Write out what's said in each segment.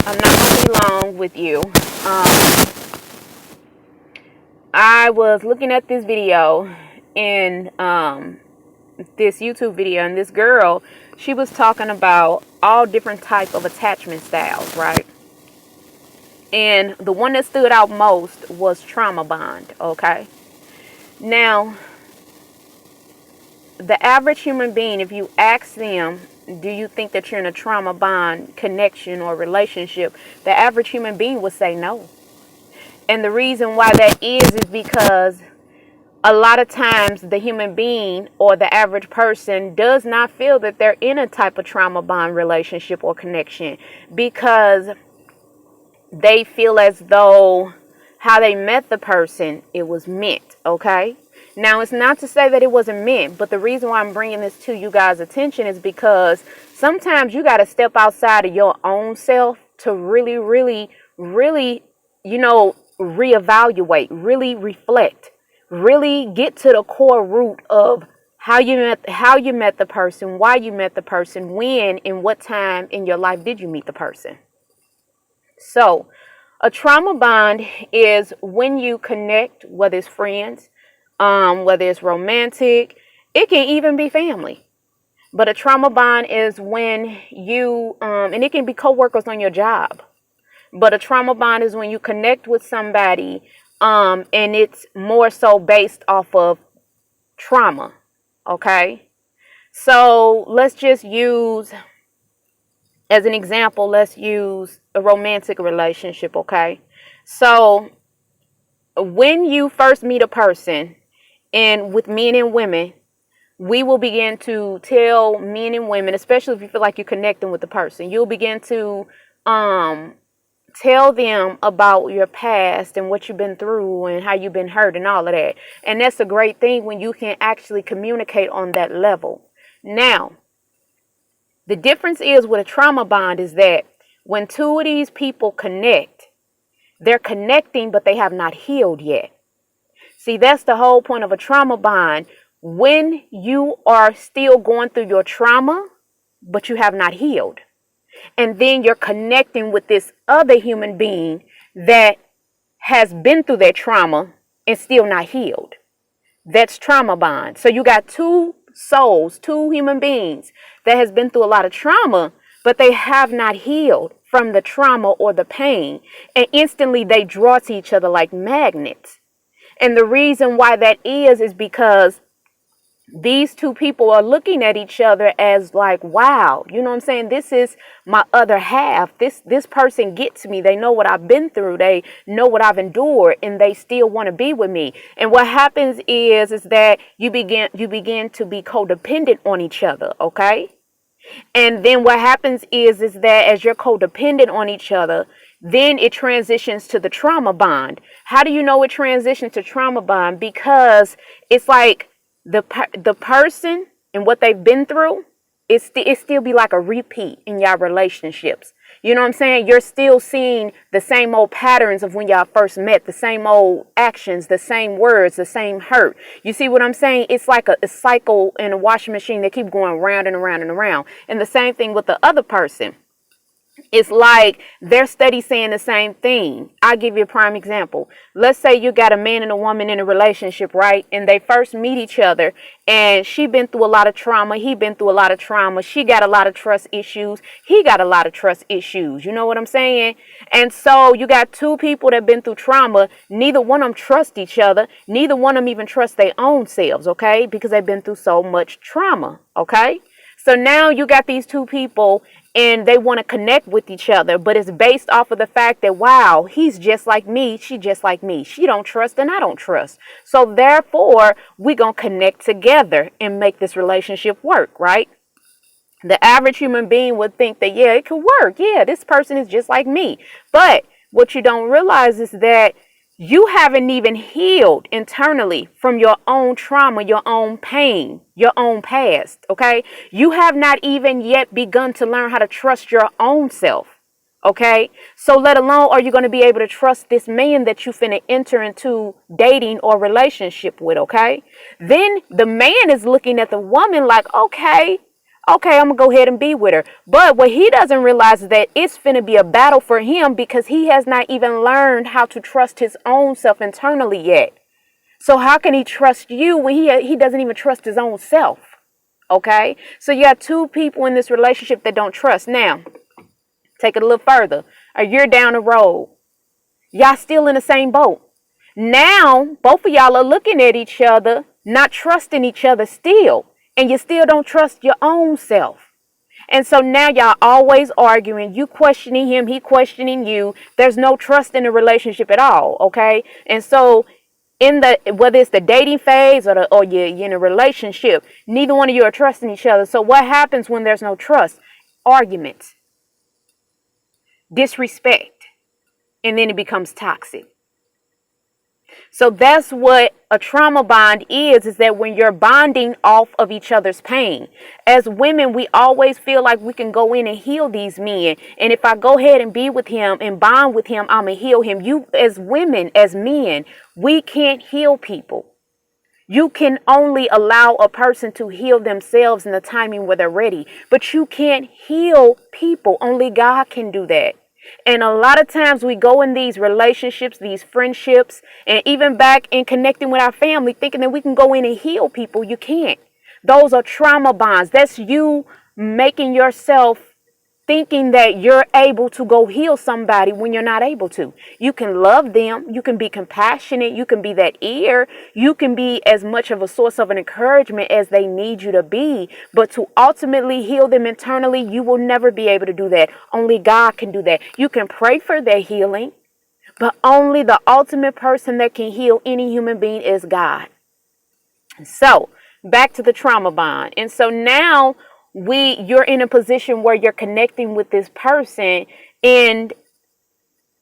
I'm not going to be long with you. I was looking at this video in this YouTube video, and this girl, she was talking about all different type of attachment styles, right? And the one that stood out most was trauma bond, okay? Now, the average human being, if you ask them, do you think that you're in a trauma bond connection or relationship, the average human being would say no. And the reason why that is because a lot of times the human being or the average person does not feel that they're in a type of trauma bond relationship or connection, because they feel as though how they met the person, it was meant, okay? Now, it's not to say that it wasn't meant, but the reason why I'm bringing this to you guys' attention is because sometimes you got to step outside of your own self to really, really, really, reevaluate, really reflect, really get to the core root of how you met the person, why you met the person, when and what time in your life did you meet the person. So, a trauma bond is when you connect, whether it's friends, whether it's romantic, it can even be family. But a trauma bond is when you, and it can be co-workers on your job. But a trauma bond is when you connect with somebody, and it's more so based off of trauma, okay? So let's just use, as an example, let's use a romantic relationship, okay? So when you first meet a person, and with men and women, we will begin to tell men and women, especially if you feel like you're connecting with the person, you'll begin to tell them about your past and what you've been through and how you've been hurt and all of that. And that's a great thing when you can actually communicate on that level. Now, the difference is with a trauma bond is that when two of these people connect, they're connecting, but they have not healed yet. See, that's the whole point of a trauma bond. When you are still going through your trauma, but you have not healed. And then you're connecting with this other human being that has been through that trauma and still not healed. That's trauma bond. So you got two souls, two human beings that has been through a lot of trauma, but they have not healed from the trauma or the pain. And instantly they draw to each other like magnets. And the reason why that is because these two people are looking at each other as like, wow, you know what I'm saying? This is my other half. This person gets me. They know what I've been through. They know what I've endured, and they still want to be with me. And what happens is that you begin to be codependent on each other, okay? And then what happens is that as you're codependent on each other, then it transitions to the trauma bond. How do you know it transitions to trauma bond? Because it's like the person and what they've been through, it still be like a repeat in y'all relationships. You know what I'm saying? You're still seeing the same old patterns of when y'all first met, the same old actions, the same words, the same hurt. You see what I'm saying? It's like a cycle in a washing machine that keep going round and around and around. And the same thing with the other person. It's like they're steady saying the same thing. I'll give you a prime example. Let's say you got a man and a woman in a relationship, right? And they first meet each other, and she been through a lot of trauma. He been through a lot of trauma. She got a lot of trust issues. He got a lot of trust issues. You know what I'm saying? And so you got two people that been through trauma. Neither one of them trust each other. Neither one of them even trust their own selves, okay? Because they've been through so much trauma, okay? So now you got these two people, and they want to connect with each other, but it's based off of the fact that, wow, he's just like me, she just like me. She don't trust and I don't trust. So therefore, we're going to connect together and make this relationship work, right? The average human being would think that, yeah, it could work. Yeah, this person is just like me. But what you don't realize is that you haven't even healed internally from your own trauma, your own pain, your own past, okay? You have not even yet begun to learn how to trust your own self, okay? So let alone are you going to be able to trust this man that you finna enter into dating or relationship with, okay? Then the man is looking at the woman like, okay, Okay, I'm gonna go ahead and be with her. But what he doesn't realize is that it's finna be a battle for him because he has not even learned how to trust his own self internally yet. So how can he trust you when he doesn't even trust his own self? Okay, so you got two people in this relationship that don't trust. Now, take it a little further. A year down the road, y'all still in the same boat. Now, both of y'all are looking at each other, not trusting each other still, and you still don't trust your own self. And so now y'all always arguing, you questioning him, he questioning you. There's no trust in the relationship at all, okay? And so in the whether it's the dating phase or you're in a relationship, neither one of you are trusting each other. So what happens when there's no trust? Arguments, disrespect, and then it becomes toxic. So that's what a trauma bond is that when you're bonding off of each other's pain. As women, we always feel like we can go in and heal these men. And if I go ahead and be with him and bond with him, I'm going to heal him. You, as women, as men, we can't heal people. You can only allow a person to heal themselves in the timing where they're ready. But you can't heal people. Only God can do that. And a lot of times we go in these relationships, these friendships, and even back in connecting with our family, thinking that we can go in and heal people. You can't. Those are trauma bonds. That's you making yourself thinking that you're able to go heal somebody when you're not able to. You can love them. You can be compassionate. You can be that ear. You can be as much of a source of an encouragement as they need you to be. But to ultimately heal them internally, you will never be able to do that. Only God can do that. You can pray for their healing, but only the ultimate person that can heal any human being is God. So back to the trauma bond. And so now you're in a position where you're connecting with this person and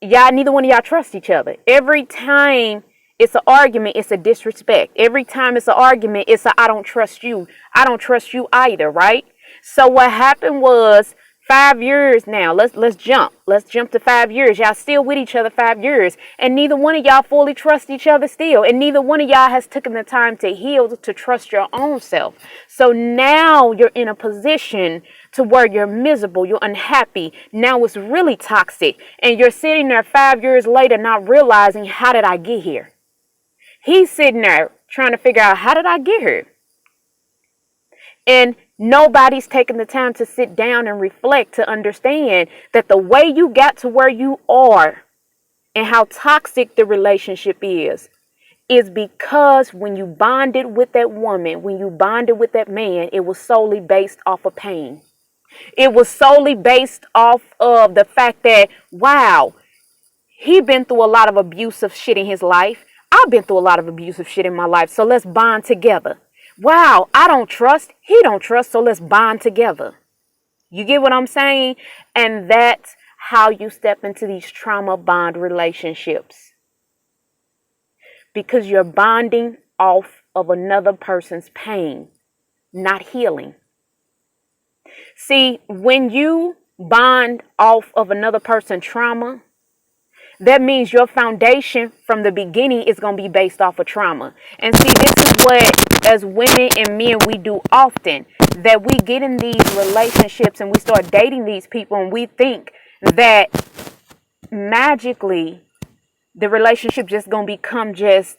neither one of y'all trust each other. Every time it's an argument, it's a disrespect. Every time it's an argument, it's a I don't trust you. I don't trust you either, right? So what happened was 5 years now. Let's jump. Let's jump to 5 years. Y'all still with each other 5 years. And neither one of y'all fully trust each other still. And neither one of y'all has taken the time to heal, to trust your own self. So now you're in a position to where you're miserable, you're unhappy. Now it's really toxic. And you're sitting there 5 years later not realizing, how did I get here? He's sitting there trying to figure out, how did I get here? And nobody's taking the time to sit down and reflect to understand that the way you got to where you are and how toxic the relationship is because when you bonded with that woman, when you bonded with that man, it was solely based off of pain. It was solely based off of the fact that, wow, he been through a lot of abusive shit in his life. I've been through a lot of abusive shit in my life. So let's bond together. Wow, I don't trust. He don't trust. So let's bond together. You get what I'm saying? And that's how you step into these trauma bond relationships. Because you're bonding off of another person's pain, not healing. See, when you bond off of another person's trauma, that means your foundation from the beginning is going to be based off of trauma. And see, this is what, as women and men, we do often. That we get in these relationships and we start dating these people and we think that magically the relationship just going to become just,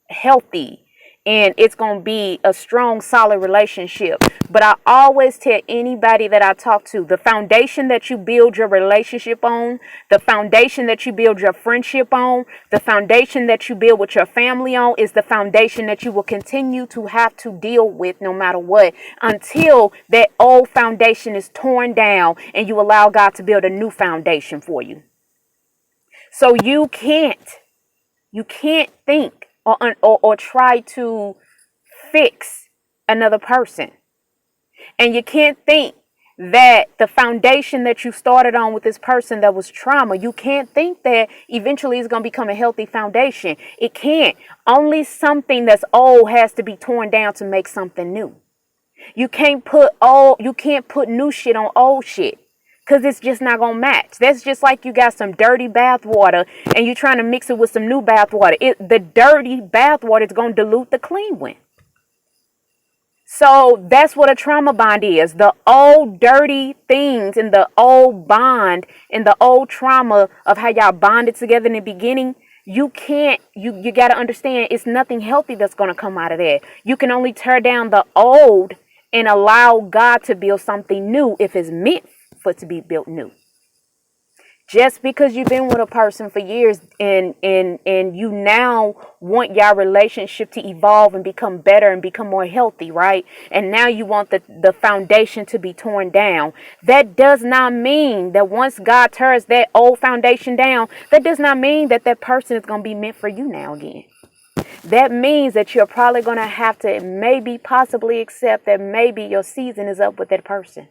healthy. And it's going to be a strong, solid relationship. But I always tell anybody that I talk to, the foundation that you build your relationship on, the foundation that you build your friendship on, the foundation that you build with your family on is the foundation that you will continue to have to deal with no matter what, until that old foundation is torn down and you allow God to build a new foundation for you. So you can't think or try to fix another person. And you can't think that the foundation that you started on with this person that was trauma, you can't think that eventually it's going to become a healthy foundation. It can't. Only something that's old has to be torn down to make something new. You can't put new shit on old shit. Because it's just not going to match. That's just like you got some dirty bath water and you're trying to mix it with some new bath water. The dirty bath water is going to dilute the clean one. So that's what a trauma bond is. The old dirty things in the old bond, in the old trauma of how y'all bonded together in the beginning. You can't, you got to understand it's nothing healthy that's going to come out of that. You can only tear down the old and allow God to build something new if it's meant for it to be built new. Just because you've been with a person for years and you now want your relationship to evolve and become better and become more healthy, right? And now you want the foundation to be torn down. That does not mean that once God tears that old foundation down, that does not mean that that person is going to be meant for you now again. That means that you're probably going to have to maybe possibly accept that maybe your season is up with that person.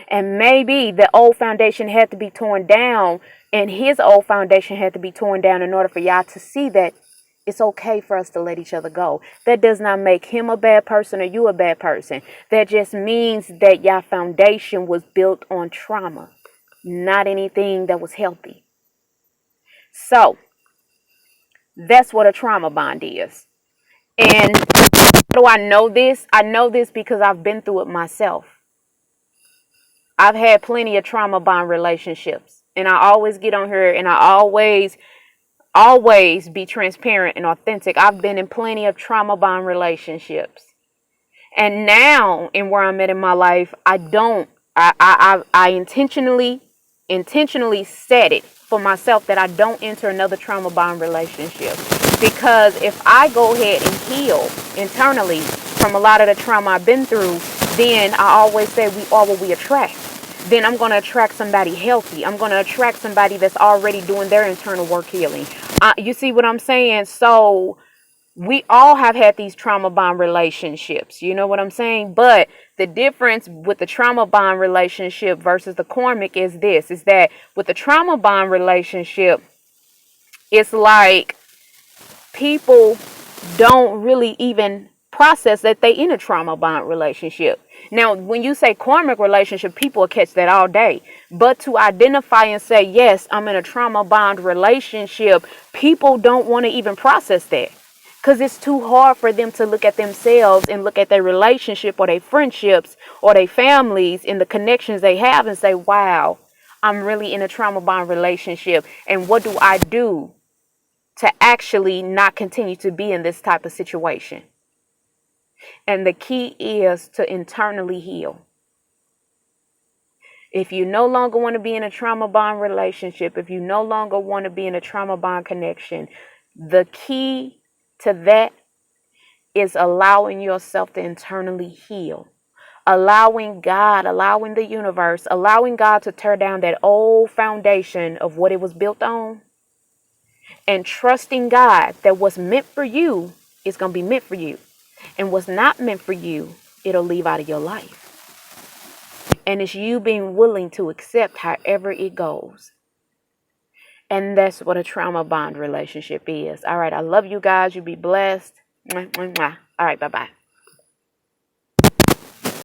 And maybe the old foundation had to be torn down, and his old foundation had to be torn down in order for y'all to see that it's okay for us to let each other go. That does not make him a bad person or you a bad person. That just means that y'all foundation was built on trauma, not anything that was healthy. So that's what a trauma bond is. And how do I know this? I know this because I've been through it myself. I've had plenty of trauma bond relationships, and I always get on here and I always be transparent and authentic. I've been in plenty of trauma bond relationships. And now in where I'm at in my life, I intentionally set it for myself that I don't enter another trauma bond relationship. Because if I go ahead and heal internally from a lot of the trauma I've been through, then I always say we are what we attract. Then I'm going to attract somebody healthy. I'm going to attract somebody that's already doing their internal work healing. You see what I'm saying? So we all have had these trauma bond relationships. You know what I'm saying? But the difference with the trauma bond relationship versus the karmic is this, is that with the trauma bond relationship, it's like people don't really even process that they in a trauma bond relationship. Now, when you say karmic relationship, people will catch that all day. But to identify and say, yes, I'm in a trauma bond relationship, people don't want to even process that. Because it's too hard for them to look at themselves and look at their relationship or their friendships or their families and the connections they have and say, wow, I'm really in a trauma bond relationship. And what do I do to actually not continue to be in this type of situation? And the key is to internally heal. If you no longer want to be in a trauma bond relationship, if you no longer want to be in a trauma bond connection, the key to that is allowing yourself to internally heal. Allowing God, allowing the universe, allowing God to tear down that old foundation of what it was built on. And trusting God that what's meant for you is going to be meant for you. And what's not meant for you, it'll leave out of your life. And it's you being willing to accept however it goes. And that's what a trauma bond relationship is. All right, I love you guys. You be blessed. All right, bye-bye.